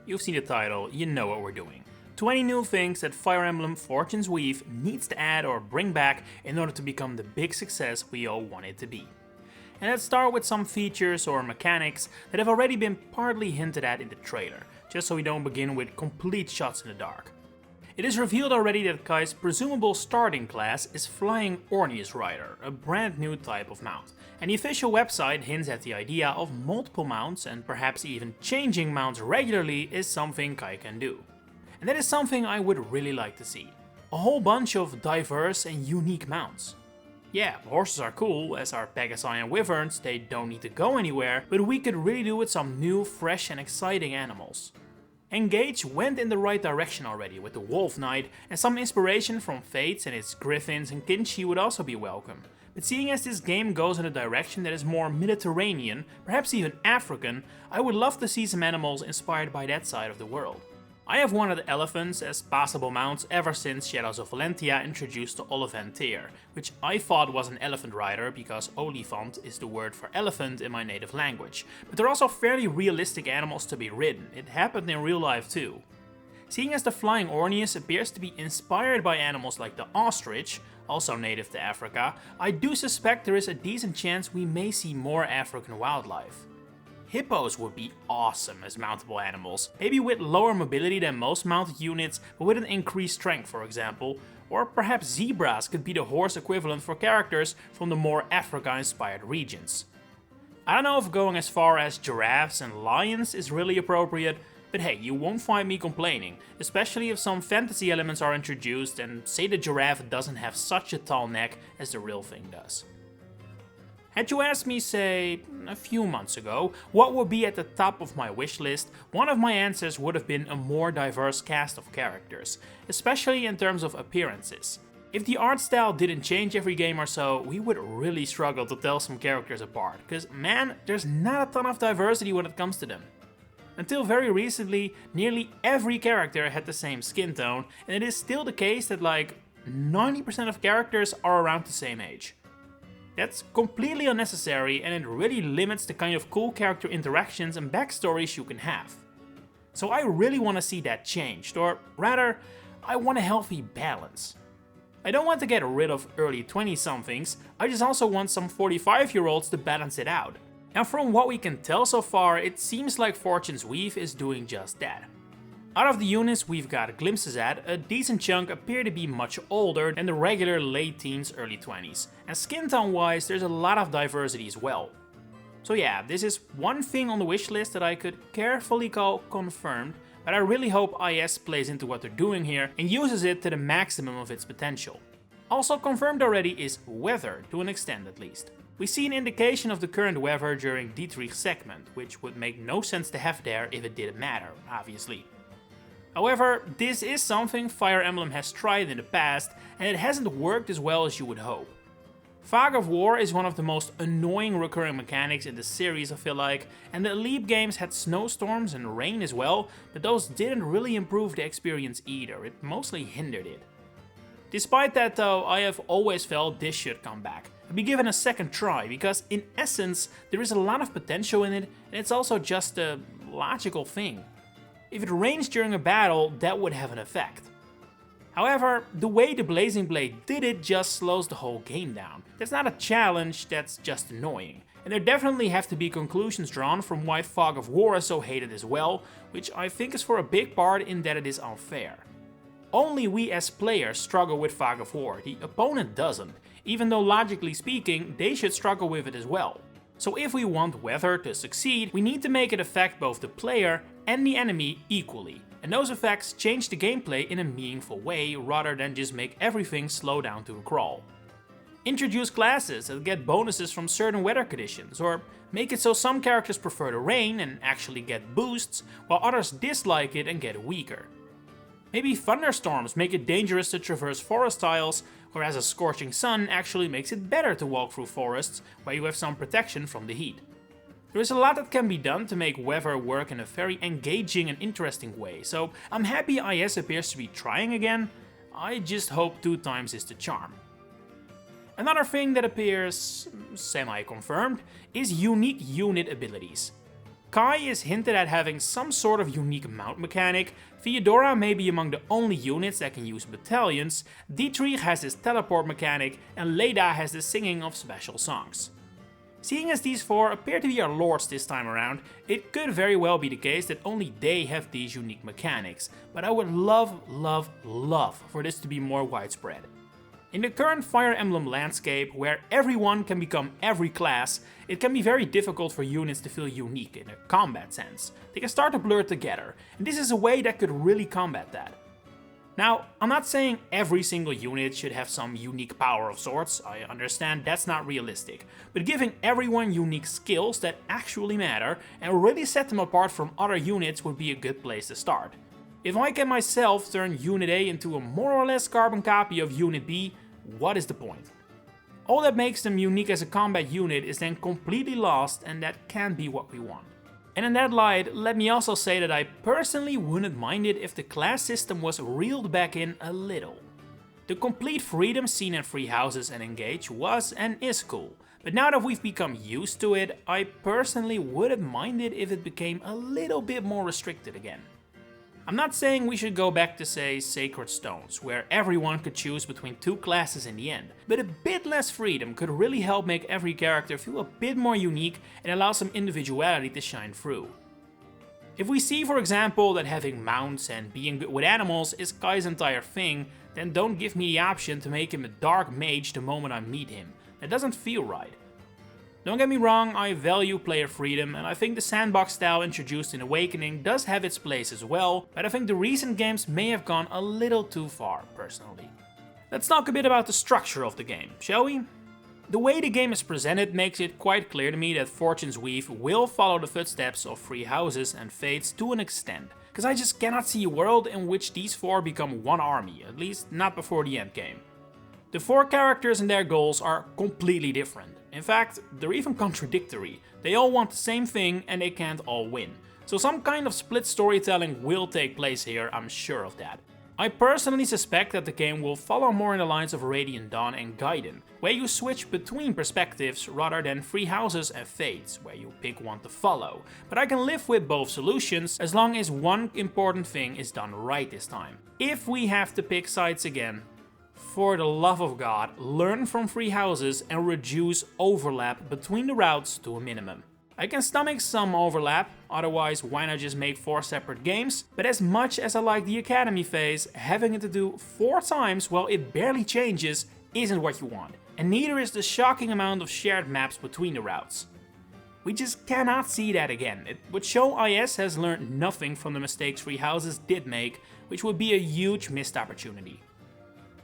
You've seen the title, you know what we're doing. 20 new things that Fire Emblem Fortune's Weave needs to add or bring back in order to become the big success we all want it to be. And let's start with some features or mechanics that have already been partly hinted at in the trailer, just so we don't begin with complete shots in the dark. It is revealed already that Kai's presumable starting class is Flying Orneus Rider, a brand new type of mount. And the official website hints at the idea of multiple mounts, and perhaps even changing mounts regularly is something Kai can do. And that is something I would really like to see. A whole bunch of diverse and unique mounts. Yeah, horses are cool, as are Pegasi and Wyverns, they don't need to go anywhere, but we could really do with some new, fresh and exciting animals. Engage went in the right direction already with the Wolf Knight, and some inspiration from Fates and its Griffins and Kinshi would also be welcome. But seeing as this game goes in a direction that is more Mediterranean, perhaps even African, I would love to see some animals inspired by that side of the world. I have wanted elephants as passable mounts ever since Shadows of Valentia introduced the Olifantier, which I thought was an elephant rider because olifant is the word for elephant in my native language. But they're also fairly realistic animals to be ridden, it happened in real life too. Seeing as the Flying Orneus appears to be inspired by animals like the ostrich, also native to Africa, I do suspect there is a decent chance we may see more African wildlife. Hippos would be awesome as mountable animals, maybe with lower mobility than most mounted units, but with an increased strength for example, or perhaps zebras could be the horse equivalent for characters from the more Africa-inspired regions. I don't know if going as far as giraffes and lions is really appropriate, but hey, you won't find me complaining, especially if some fantasy elements are introduced and say the giraffe doesn't have such a tall neck as the real thing does. Had you asked me, say, a few months ago, what would be at the top of my wish list, one of my answers would have been a more diverse cast of characters, especially in terms of appearances. If the art style didn't change every game or so, we would really struggle to tell some characters apart, because man, there's not a ton of diversity when it comes to them. Until very recently, nearly every character had the same skin tone, and it is still the case that like 90% of characters are around the same age. That's completely unnecessary and it really limits the kind of cool character interactions and backstories you can have. So I really want to see that changed, or rather, I want a healthy balance. I don't want to get rid of early 20-somethings, I just also want some 45-year-olds to balance it out. And from what we can tell so far, it seems like Fortune's Weave is doing just that. Out of the units we've got glimpses at, a decent chunk appear to be much older than the regular late teens, early 20s. And skin tone wise, there's a lot of diversity as well. So yeah, this is one thing on the wish list that I could carefully call confirmed, but I really hope IS plays into what they're doing here and uses it to the maximum of its potential. Also confirmed already is weather, to an extent at least. We see an indication of the current weather during Dietrich's segment, which would make no sense to have there if it didn't matter, obviously. However, this is something Fire Emblem has tried in the past, and it hasn't worked as well as you would hope. Fog of War is one of the most annoying recurring mechanics in the series I feel like, and the Leap games had snowstorms and rain as well, but those didn't really improve the experience either, it mostly hindered it. Despite that though, I have always felt this should come back, and be given a second try, because in essence there is a lot of potential in it, and it's also just a logical thing. If it rains during a battle, that would have an effect. However, the way the Blazing Blade did it just slows the whole game down. That's not a challenge, that's just annoying. And there definitely have to be conclusions drawn from why Fog of War is so hated as well, which I think is for a big part in that it is unfair. Only we as players struggle with Fog of War, the opponent doesn't, even though logically speaking they should struggle with it as well. So if we want weather to succeed, we need to make it affect both the player and the enemy equally, and those effects change the gameplay in a meaningful way rather than just make everything slow down to a crawl. Introduce classes that get bonuses from certain weather conditions, or make it so some characters prefer the rain and actually get boosts, while others dislike it and get weaker. Maybe thunderstorms make it dangerous to traverse forest tiles, whereas a scorching sun actually makes it better to walk through forests where you have some protection from the heat. There is a lot that can be done to make weather work in a very engaging and interesting way, so I'm happy IS appears to be trying again, I just hope 2 times is the charm. Another thing that appears semi-confirmed is unique unit abilities. Kai is hinted at having some sort of unique mount mechanic, Theodora may be among the only units that can use battalions, Dietrich has his teleport mechanic, and Leda has the singing of special songs. Seeing as these four appear to be our lords this time around, it could very well be the case that only they have these unique mechanics, but I would love for this to be more widespread. In the current Fire Emblem landscape, where everyone can become every class, it can be very difficult for units to feel unique in a combat sense. They can start to blur together, and this is a way that could really combat that. Now, I'm not saying every single unit should have some unique power of sorts, I understand that's not realistic, but giving everyone unique skills that actually matter and really set them apart from other units would be a good place to start. If I can myself turn Unit A into a more or less carbon copy of Unit B, what is the point? All that makes them unique as a combat unit is then completely lost, and that can't be what we want. And in that light, let me also say that I personally wouldn't mind it if the class system was reeled back in a little. The complete freedom seen in Free Houses and Engage was and is cool, but now that we've become used to it, I personally wouldn't mind it if it became a little bit more restricted again. I'm not saying we should go back to, say, Sacred Stones, where everyone could choose between two classes in the end, but a bit less freedom could really help make every character feel a bit more unique and allow some individuality to shine through. If we see, for example, that having mounts and being good with animals is Kai's entire thing, then don't give me the option to make him a dark mage the moment I meet him. That doesn't feel right. Don't get me wrong, I value player freedom, and I think the sandbox style introduced in Awakening does have its place as well, but I think the recent games may have gone a little too far, personally. Let's talk a bit about the structure of the game, shall we? The way the game is presented makes it quite clear to me that Fortune's Weave will follow the footsteps of Free Houses and Fates to an extent, because I just cannot see a world in which these four become one army, at least not before the endgame. The four characters and their goals are completely different. In fact, they're even contradictory. They all want the same thing and they can't all win. So some kind of split storytelling will take place here, I'm sure of that. I personally suspect that the game will follow more in the lines of Radiant Dawn and Gaiden, where you switch between perspectives rather than Free Houses and Fates, where you pick one to follow. But I can live with both solutions as long as one important thing is done right this time. If we have to pick sides again, for the love of God, learn from Free Houses and reduce overlap between the routes to a minimum. I can stomach some overlap, otherwise why not just make 4 separate games, but as much as I like the Academy phase, having it to do 4 times while it barely changes isn't what you want, and neither is the shocking amount of shared maps between the routes. We just cannot see that again. It would show IS has learned nothing from the mistakes Free Houses did make, which would be a huge missed opportunity.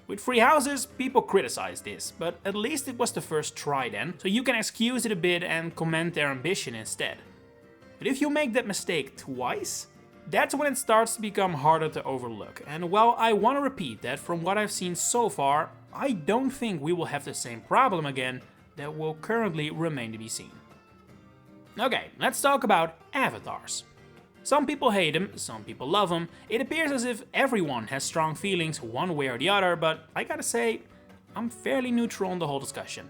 With Free Houses, people criticize this, but at least it was the first try then, so you can excuse it a bit and commend their ambition instead. But if you make that mistake twice, that's when it starts to become harder to overlook. And while I want to repeat that from what I've seen so far, I don't think we will have the same problem again that will currently remain to be seen. Okay, let's talk about avatars. Some people hate him, some people love him. It appears as if everyone has strong feelings one way or the other, but I gotta say, I'm fairly neutral on the whole discussion.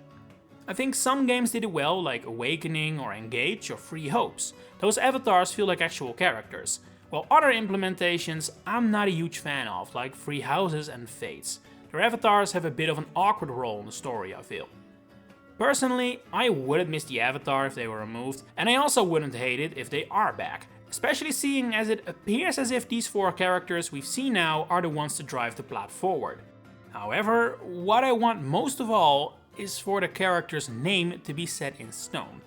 I think some games did it well, like Awakening or Engage or Free Hopes. Those avatars feel like actual characters, while other implementations I'm not a huge fan of, like Free Houses and Fates. Their avatars have a bit of an awkward role in the story, I feel. Personally, I wouldn't miss the avatar if they were removed, and I also wouldn't hate it if they are back. Especially seeing as it appears as if these 4 characters we've seen now are the ones to drive the plot forward. However, what I want most of all is for the character's name to be set in stone.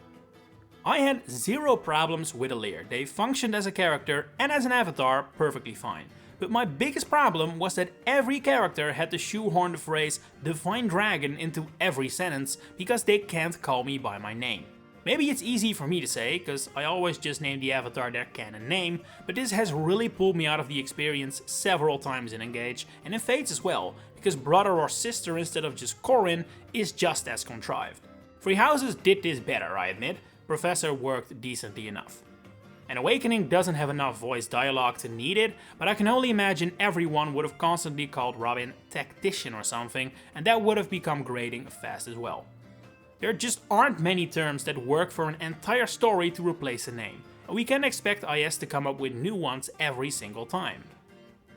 I had 0 problems with Alear. They functioned as a character and as an avatar perfectly fine. But my biggest problem was that every character had to shoehorn the phrase Divine Dragon into every sentence because they can't call me by my name. Maybe it's easy for me to say, cause I always just name the avatar their canon name, but this has really pulled me out of the experience several times in Engage, and in Fates as well, because brother or sister instead of just Corin is just as contrived. Free Houses did this better, I admit. Professor worked decently enough. And Awakening doesn't have enough voice dialogue to need it, but I can only imagine everyone would have constantly called Robin tactician or something, and that would have become grating fast as well. There just aren't many terms that work for an entire story to replace a name. we can expect IS to come up with new ones every single time.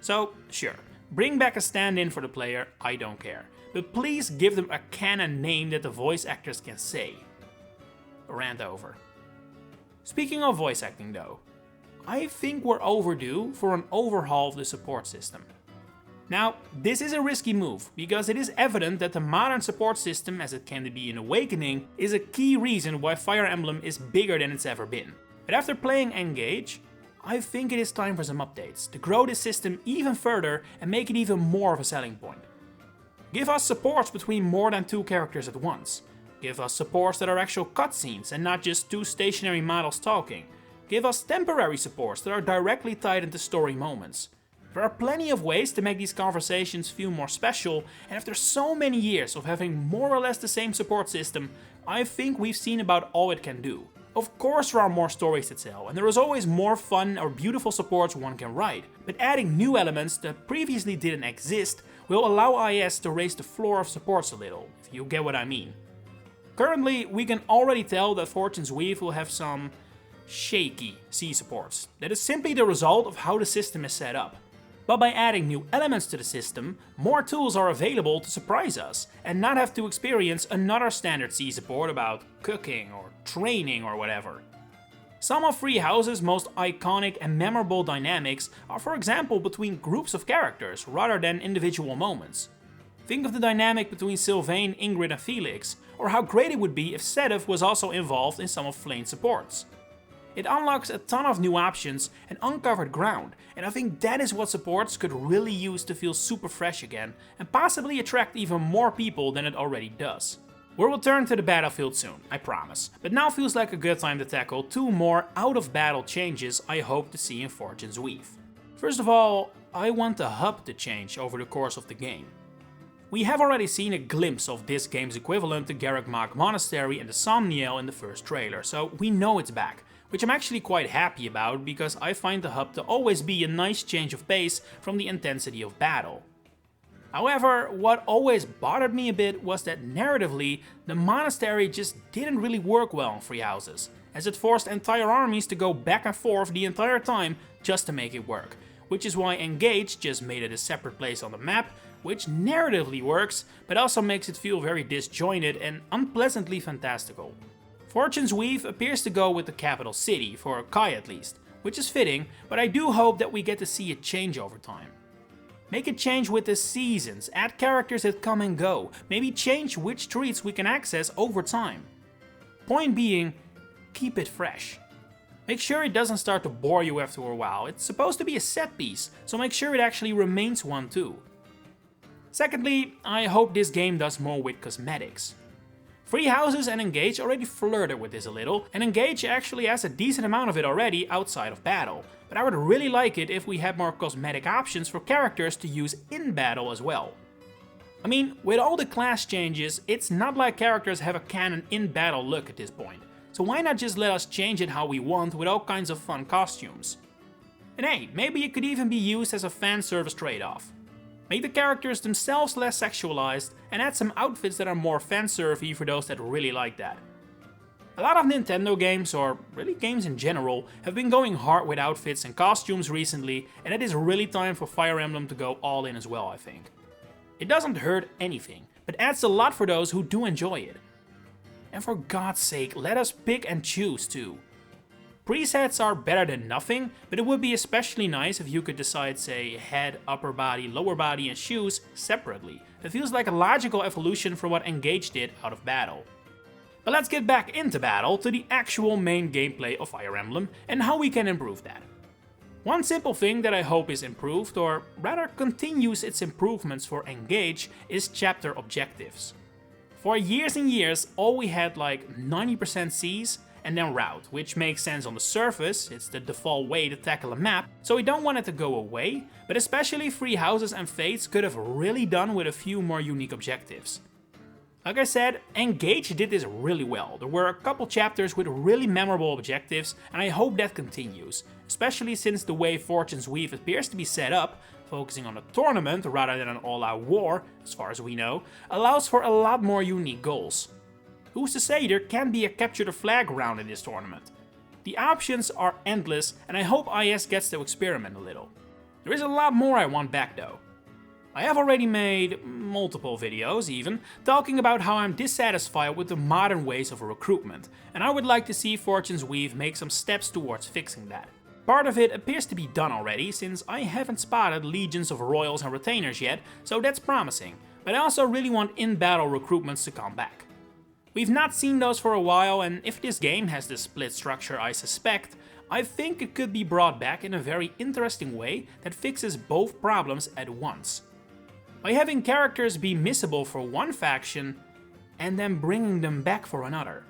So, sure, bring back a stand-in for the player, I don't care. But please give them a canon name that the voice actors can say. Rant over. Speaking of voice acting though, I think we're overdue for an overhaul of the support system. Now, this is a risky move, because it is evident that the modern support system, as it came to be in Awakening, is a key reason why Fire Emblem is bigger than it's ever been. But after playing Engage, I think it is time for some updates, to grow this system even further and make it even more of a selling point. Give us supports between more than 2 characters at once. Give us supports that are actual cutscenes and not just 2 stationary models talking. Give us temporary supports that are directly tied into story moments. There are plenty of ways to make these conversations feel more special, and after so many years of having more or less the same support system, I think we've seen about all it can do. Of course there are more stories to tell, and there is always more fun or beautiful supports one can write, but adding new elements that previously didn't exist will allow IS to raise the floor of supports a little, if you get what I mean. Currently, we can already tell that Fortune's Weave will have some shaky C supports. That is simply the result of how the system is set up. But by adding new elements to the system, more tools are available to surprise us, and not have to experience another standard C support about cooking or training or whatever. Some of Free House's most iconic and memorable dynamics are, for example, between groups of characters rather than individual moments. Think of the dynamic between Sylvain, Ingrid and Felix, or how great it would be if Sedef was also involved in some of Flane's supports. It unlocks a ton of new options and uncovered ground, and I think that is what supports could really use to feel super fresh again, and possibly attract even more people than it already does. We'll return to the battlefield soon, I promise, but now feels like a good time to tackle 2 more out-of-battle changes I hope to see in Fortune's Weave. First of all, I want the hub to change over the course of the game. We have already seen a glimpse of this game's equivalent to Garreg Mach Monastery and the Somniel in the first trailer, so we know it's back. Which I'm actually quite happy about, because I find the hub to always be a nice change of pace from the intensity of battle. However, what always bothered me a bit was that narratively, the monastery just didn't really work well in Free Houses, as it forced entire armies to go back and forth the entire time just to make it work, which is why Engage just made it a separate place on the map, which narratively works, but also makes it feel very disjointed and unpleasantly fantastical. Fortune's Weave appears to go with the capital city, for Kai at least, which is fitting, but I do hope that we get to see it change over time. Make it change with the seasons, add characters that come and go, maybe change which treats we can access over time. Point being, keep it fresh. Make sure it doesn't start to bore you after a while, it's supposed to be a set piece, so make sure it actually remains one too. Secondly, I hope this game does more with cosmetics. Free Houses and Engage already flirted with this a little, and Engage actually has a decent amount of it already outside of battle, but I would really like it if we had more cosmetic options for characters to use in battle as well. I mean, with all the class changes, it's not like characters have a canon in battle look at this point, so why not just let us change it how we want with all kinds of fun costumes? And hey, maybe it could even be used as a fan service trade-off. Make the characters themselves less sexualized and add some outfits that are more fanservy for those that really like that. A lot of Nintendo games, or really games in general, have been going hard with outfits and costumes recently, and it is really time for Fire Emblem to go all in as well, I think. It doesn't hurt anything, but adds a lot for those who do enjoy it. And for God's sake, let us pick and choose too. Presets are better than nothing, but it would be especially nice if you could decide, say, head, upper body, lower body and shoes separately. It feels like a logical evolution from what Engage did out of battle. But let's get back into battle to the actual main gameplay of Fire Emblem and how we can improve that. One simple thing that I hope is improved, or rather continues its improvements for Engage, is chapter objectives. For years and years, all we had like 90% Cs, and then route, which makes sense on the surface, it's the default way to tackle a map, so we don't want it to go away, but especially Free Houses and Fates could have really done with a few more unique objectives. Like I said, Engage did this really well. There were a couple chapters with really memorable objectives, and I hope that continues, especially since the way Fortune's Weave appears to be set up, focusing on a tournament rather than an all-out war, as far as we know, allows for a lot more unique goals. Who's to say there can't be a capture the flag round in this tournament? The options are endless, and I hope IS gets to experiment a little. There is a lot more I want back though. I have already made multiple videos even, talking about how I'm dissatisfied with the modern ways of recruitment, and I would like to see Fortune's Weave make some steps towards fixing that. Part of it appears to be done already, since I haven't spotted legions of royals and retainers yet, so that's promising, but I also really want in-battle recruitments to come back. We've not seen those for a while, and if this game has the split structure I suspect, I think it could be brought back in a very interesting way that fixes both problems at once. By having characters be missable for one faction, and then bringing them back for another.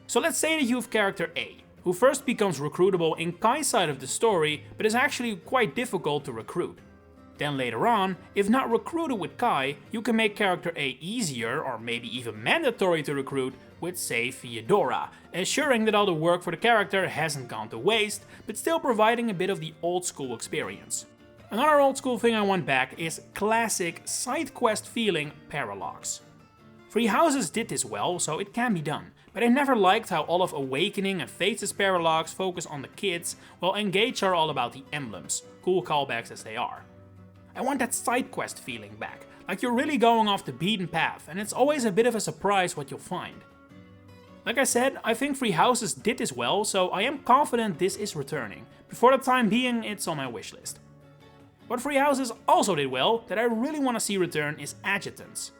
So let's say that you have character A, who first becomes recruitable in Kai's side of the story, but is actually quite difficult to recruit. Then later on, if not recruited with Kai, you can make character A easier, or maybe even mandatory to recruit, with say Theodora, ensuring that all the work for the character hasn't gone to waste, but still providing a bit of the old school experience. Another old school thing I want back is classic side quest feeling Paralogs. Free Houses did this well, so it can be done, but I never liked how all of Awakening and Fates' Paralogs focus on the kids, while Engage are all about the emblems, cool callbacks as they are. I want that side quest feeling back, like you're really going off the beaten path, and it's always a bit of a surprise what you'll find. Like I said, I think Free Houses did this well, so I am confident this is returning, but for the time being it's on my wishlist. What Free Houses also did well, that I really want to see return, is adjutants.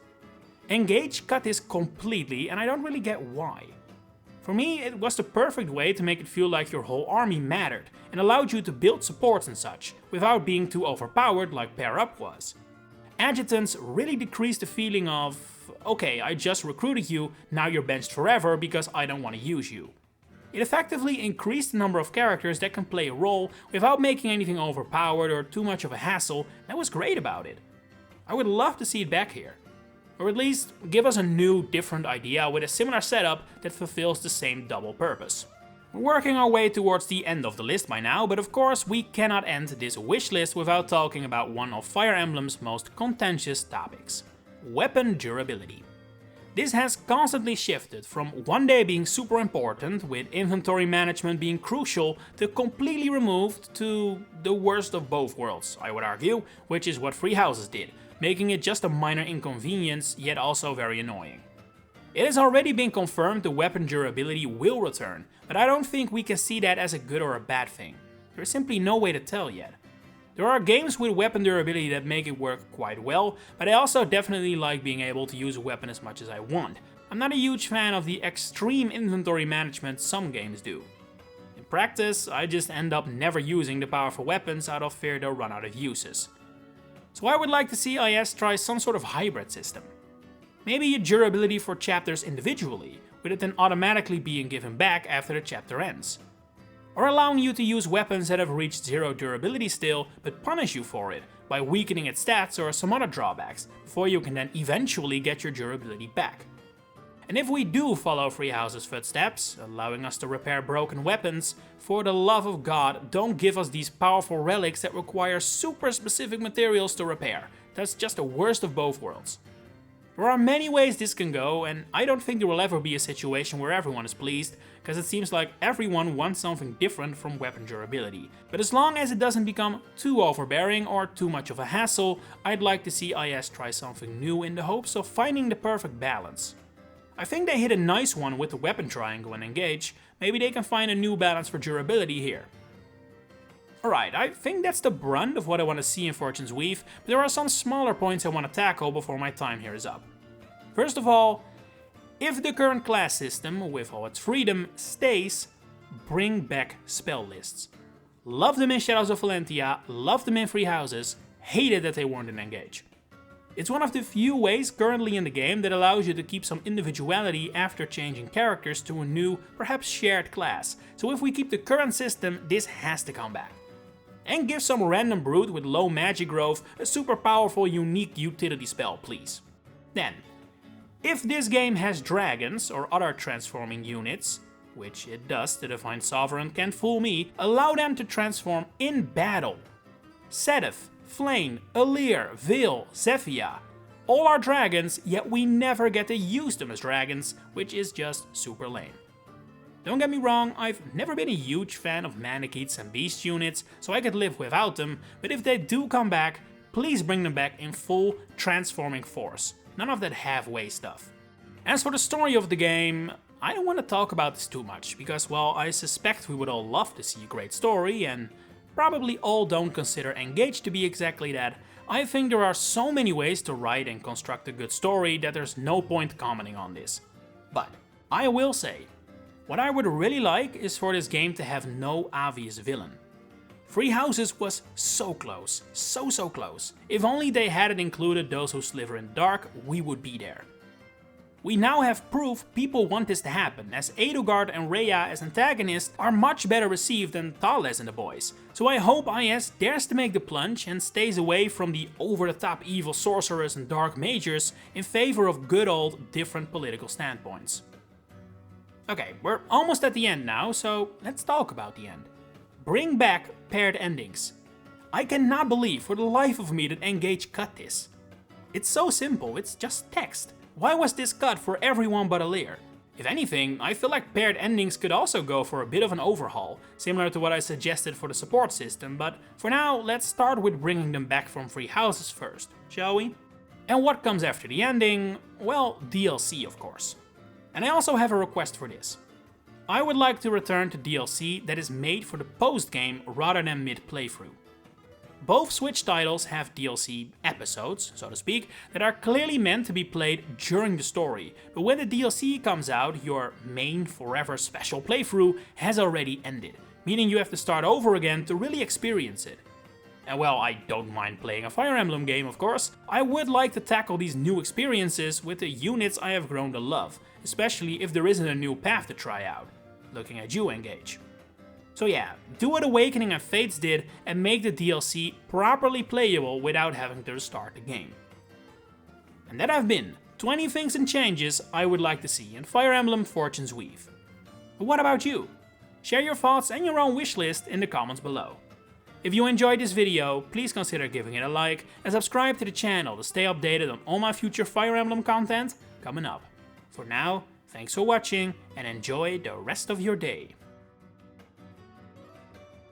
Engage cut this completely, and I don't really get why. For me, it was the perfect way to make it feel like your whole army mattered, and allowed you to build supports and such, without being too overpowered like Pair Up was. Adjutants really decreased the feeling of, okay, I just recruited you, now you're benched forever because I don't want to use you. It effectively increased the number of characters that can play a role without making anything overpowered or too much of a hassle. That was great about it. I would love to see it back here. Or at least give us a new, different idea with a similar setup that fulfills the same double purpose. We're working our way towards the end of the list by now, but of course we cannot end this wish list without talking about one of Fire Emblem's most contentious topics: weapon durability. This has constantly shifted from one day being super important, with inventory management being crucial, to completely removed to the worst of both worlds, I would argue, which is what Free Houses did, making it just a minor inconvenience, yet also very annoying. It has already been confirmed the weapon durability will return, but I don't think we can see that as a good or a bad thing. There is simply no way to tell yet. There are games with weapon durability that make it work quite well, but I also definitely like being able to use a weapon as much as I want. I'm not a huge fan of the extreme inventory management some games do. In practice, I just end up never using the powerful weapons out of fear they'll run out of uses. So I would like to see IS try some sort of hybrid system. Maybe a durability for chapters individually, with it then automatically being given back after the chapter ends. Or allowing you to use weapons that have reached 0 durability still, but punish you for it, by weakening its stats or some other drawbacks, before you can then eventually get your durability back. And if we do follow Free Houses' footsteps, allowing us to repair broken weapons, for the love of God, don't give us these powerful relics that require super specific materials to repair. That's just the worst of both worlds. There are many ways this can go, and I don't think there will ever be a situation where everyone is pleased, because it seems like everyone wants something different from weapon durability. But as long as it doesn't become too overbearing or too much of a hassle, I'd like to see IS try something new in the hopes of finding the perfect balance. I think they hit a nice one with the weapon triangle and Engage, maybe they can find a new balance for durability here. Alright, I think that's the brunt of what I want to see in Fortune's Weave, but there are some smaller points I want to tackle before my time here is up. First of all, if the current class system, with all its freedom, stays, bring back spell lists. Love them in Shadows of Valentia, love them in Free Houses, hated that they weren't in Engage. It's one of the few ways currently in the game that allows you to keep some individuality after changing characters to a new, perhaps shared class, so if we keep the current system, this has to come back. And give some random brute with low magic growth a super powerful unique utility spell, please. Then, if this game has dragons or other transforming units, which it does, the Divine Sovereign can't fool me, allow them to transform in battle. Sedith, Flame, Alir, Veil, Zephyia, all are dragons, yet we never get to use them as dragons, which is just super lame. Don't get me wrong, I've never been a huge fan of Manicheets and Beast units, so I could live without them, but if they do come back, please bring them back in full transforming force. None of that halfway stuff. As for the story of the game, I don't want to talk about this too much, because well, I suspect we would all love to see a great story, and probably all don't consider Engage to be exactly that. I think there are so many ways to write and construct a good story that there's no point commenting on this. But I will say, what I would really like is for this game to have no obvious villain. Free Houses was so close, so close. If only they hadn't included those who sliver in the dark, we would be there. We now have proof people want this to happen, as Edelgard and Rhea as antagonists are much better received than Thales and the boys. So I hope IS dares to make the plunge and stays away from the over-the-top evil sorcerers and dark mages in favor of good old different political standpoints. Okay, we're almost at the end now, so let's talk about the end. Bring back paired endings. I cannot believe for the life of me that Engage cut this. It's so simple, it's just text. Why was this cut for everyone but Alir? If anything, I feel like paired endings could also go for a bit of an overhaul, similar to what I suggested for the support system, but for now, let's start with bringing them back from Free Houses first, shall we? And what comes after the ending? Well, DLC of course. And I also have a request for this. I would like to return to DLC that is made for the post-game rather than mid-playthrough. Both Switch titles have DLC episodes, so to speak, that are clearly meant to be played during the story, but when the DLC comes out, your main forever special playthrough has already ended, meaning you have to start over again to really experience it. And well, I don't mind playing a Fire Emblem game, of course. I would like to tackle these new experiences with the units I have grown to love, especially if there isn't a new path to try out. Looking at you, Engage. So yeah, do what Awakening and Fates did and make the DLC properly playable without having to restart the game. And that have been 20 things and changes I would like to see in Fire Emblem Fortune's Weave. But what about you? Share your thoughts and your own wishlist in the comments below. If you enjoyed this video, please consider giving it a like and subscribe to the channel to stay updated on all my future Fire Emblem content coming up. For now, thanks for watching and enjoy the rest of your day.